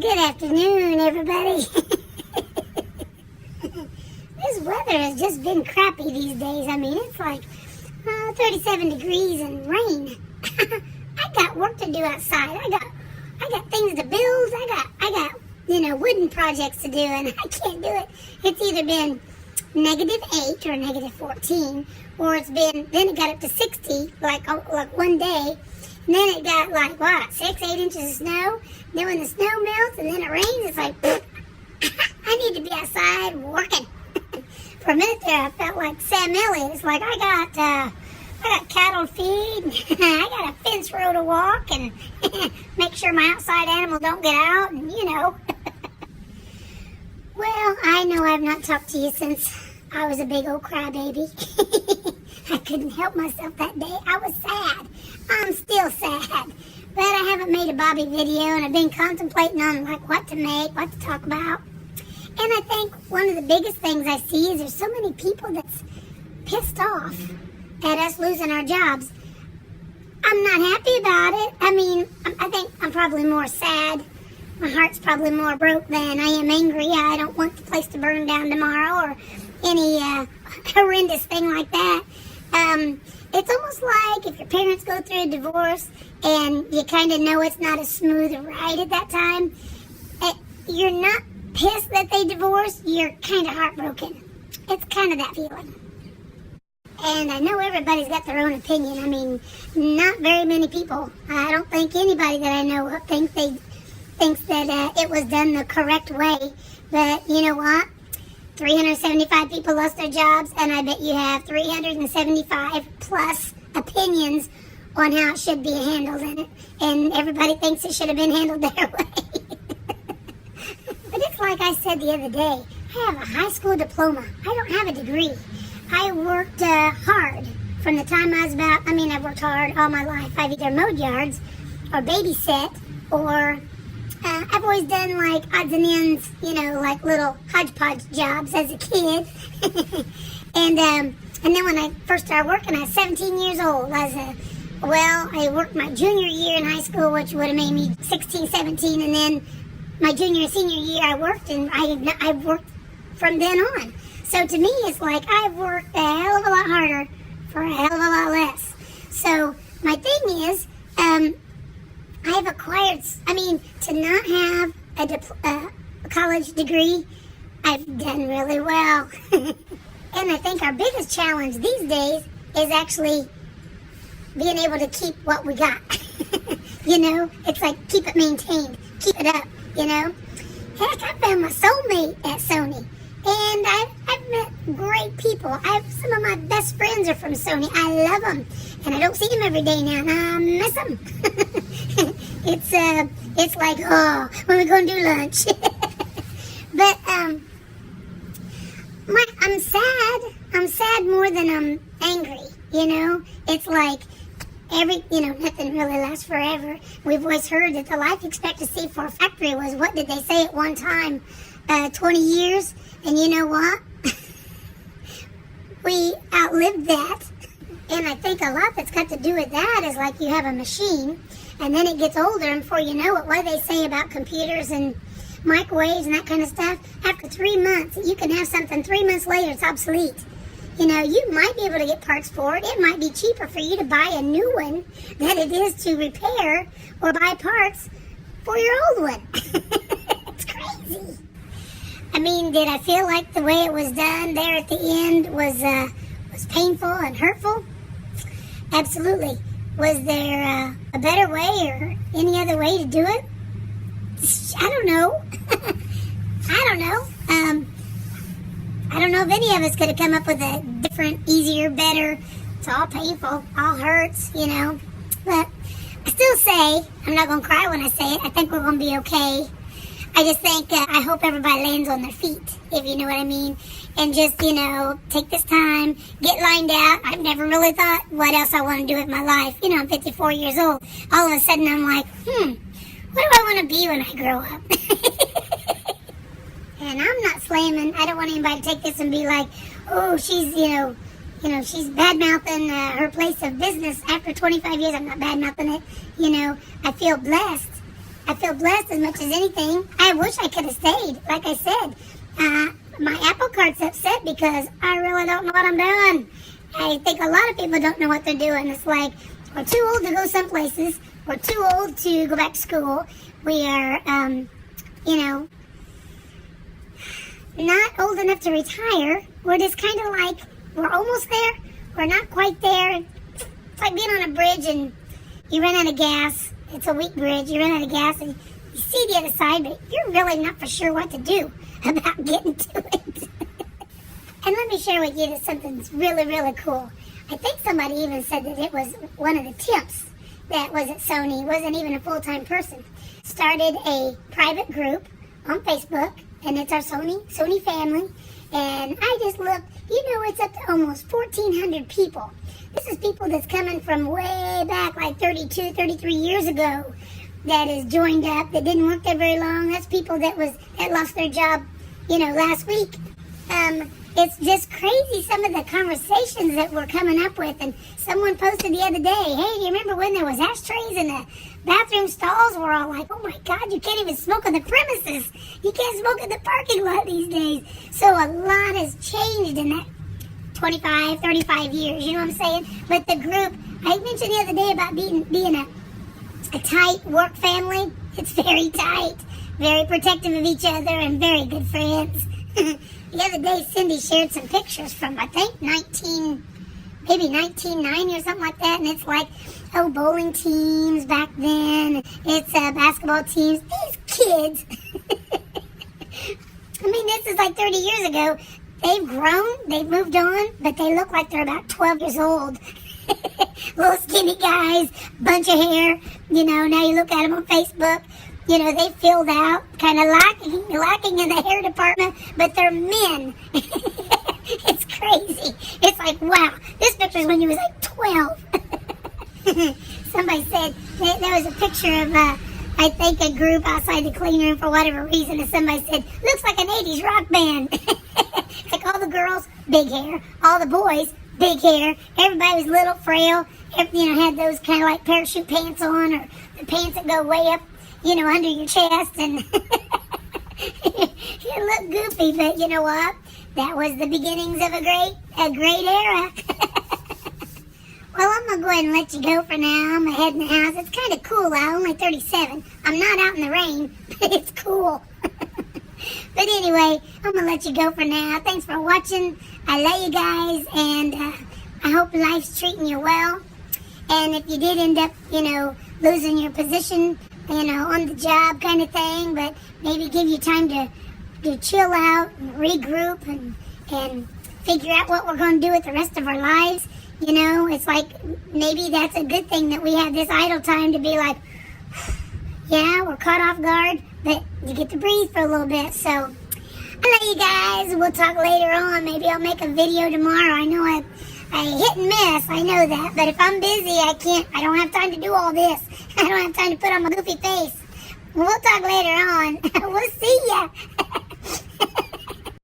Good afternoon, everybody. This weather has just been crappy these days. I mean, it's like 37 degrees and rain. I got work to do outside. I got things to build. I got wooden projects to do, and I can't do it. It's either been -8 or -14, or then it got up to 60 like one day. And then it got 6-8 inches of snow. Then when the snow melts and then it rains, it's like, I need to be outside working. For a minute there, I felt like Sam Elliott. It's like I got cattle to feed, I got a fence row to walk, and make sure my outside animal don't get out, and Well, I know I've not talked to you since I was a big old crybaby. I couldn't help myself that day. I was sad. I'm still sad. But I haven't made a Bobby video, and I've been contemplating on what to make, what to talk about. And I think one of the biggest things I see is there's so many people that's pissed off at us losing our jobs. I'm not happy about it. I mean, I think I'm probably more sad. My heart's probably more broke than I am angry. I don't want the place to burn down tomorrow or any horrendous thing like that. It's almost like if your parents go through a divorce and you kind of know it's not a smooth ride at that time, you're not pissed that they divorced, you're kind of heartbroken. It's kind of that feeling. And I know everybody's got their own opinion. I mean, not very many people. I don't think anybody that I know of thinks that it was done the correct way. But you know what? 375 people lost their jobs, and I bet you have 375 plus opinions on how it should be handled, and everybody thinks it should have been handled their way. But it's like I said the other day, I have a high school diploma. I don't have a degree. I worked hard from the time I've worked hard all my life. I've either mowed yards or babysat, or I've always done odds and ends, little hodgepodge jobs as a kid. and then when I first started working, I was 17 years old. I worked my junior year in high school, which would have made me 16, 17, and then my junior and senior year I worked, and I worked from then on. So to me, it's like I've worked a hell of a lot harder for a hell of a lot less. So my thing is, I've acquired, to not have a college degree, I've done really well. And I think our biggest challenge these days is actually being able to keep what we got. It's like keep it maintained, keep it up, Heck, I found my soulmate at Sony. And I've met great people. Some of my best friends are from Sony. I love them. And I don't see them every day now, and I miss them. It's like, when we go and do lunch. But I'm sad. I'm sad more than I'm angry, It's like nothing really lasts forever. We've always heard that the life expectancy for a factory was, what did they say at one time? 20 years. And you know what? We outlived that. And I think a lot that's got to do with that is like you have a machine, and then it gets older, and before you know it, what they say about computers and microwaves and that kind of stuff, after 3 months, you can have something 3 months later, it's obsolete. You might be able to get parts for it. It might be cheaper for you to buy a new one than it is to repair or buy parts for your old one. It's crazy. Did I feel like the way it was done there at the end was painful and hurtful? Absolutely. Was there a better way or any other way to do it? I don't know. I don't know. I don't know if any of us could have come up with a different, easier, better. It's all painful, all hurts, But I still say, I'm not going to cry when I say it, I think we're going to be okay. I just think, I hope everybody lands on their feet, if you know what I mean. And just, take this time, get lined out. I've never really thought what else I want to do with my life. I'm 54 years old. All of a sudden I'm like, what do I want to be when I grow up? And I'm not slamming. I don't want anybody to take this and be like, oh, she's, she's bad-mouthing her place of business after 25 years. I'm not bad-mouthing it. I feel blessed. I feel blessed as much as anything. I wish I could have stayed. Like I said, my apple cart's upset because I really don't know what I'm doing. I think a lot of people don't know what they're doing. It's like, we're too old to go some places. We're too old to go back to school. We are, not old enough to retire. We're just kind of like, we're almost there. We're not quite there. It's like being on a bridge and you run out of gas. It's a weak bridge. You run out of gas and you see the other side, but you're really not for sure what to do about getting to it. And let me share with you that something's really, really cool. I think somebody even said that it was one of the temps that was at Sony, wasn't even a full-time person, started a private group on Facebook, and it's our Sony family. And I just looked, it's up to almost 1,400 people. This is people that's coming from way back, like 32, 33 years ago, that is joined up, that didn't work there very long. That's people that lost their job, last week. It's just crazy, some of the conversations that we're coming up with. And someone posted the other day, hey, do you remember when there was ashtrays in the bathroom stalls? We're all like, oh my God, you can't even smoke on the premises. You can't smoke in the parking lot these days. So a lot has changed in that 25, 35 years, you know what I'm saying? But the group, I mentioned the other day about being a tight work family. It's very tight, very protective of each other, and very good friends. The other day, Cindy shared some pictures from, I think, 1990 or something like that. And it's like, bowling teams back then. It's basketball teams. These kids. I mean, this is like 30 years ago. They've grown. They've moved on. But they look like they're about 12 years old. Little skinny guys. Bunch of hair. Now you look at them on Facebook. They filled out, kind of lacking in the hair department, but they're men. It's crazy. It's like, wow, this picture's when you was like 12. Somebody said, there was a picture of, I think, a group outside the clean room for whatever reason, and somebody said, looks like an 80s rock band. It's like all the girls, big hair, all the boys, big hair, everybody was little, frail, had those kind of like parachute pants on, or the pants that go way up, under your chest, and you look goofy, but you know what? That was the beginnings of a great era. Well, I'm going to go ahead and let you go for now. I'm heading to the house. It's kind of cool out, only 37. I'm not out in the rain, but it's cool. But anyway, I'm going to let you go for now. Thanks for watching. I love you guys, and I hope life's treating you well. And if you did end up, losing your position, on the job kind of thing, but maybe give you time to chill out and regroup and figure out what we're going to do with the rest of our lives. It's like maybe that's a good thing that we have this idle time to be like, yeah, we're caught off guard, but you get to breathe for a little bit. So I love you guys. We'll talk later on. Maybe I'll make a video tomorrow. I know I hit and miss, I know that, but if I'm busy, I don't have time to do all this. I don't have time to put on my goofy face. We'll talk later on. We'll see ya.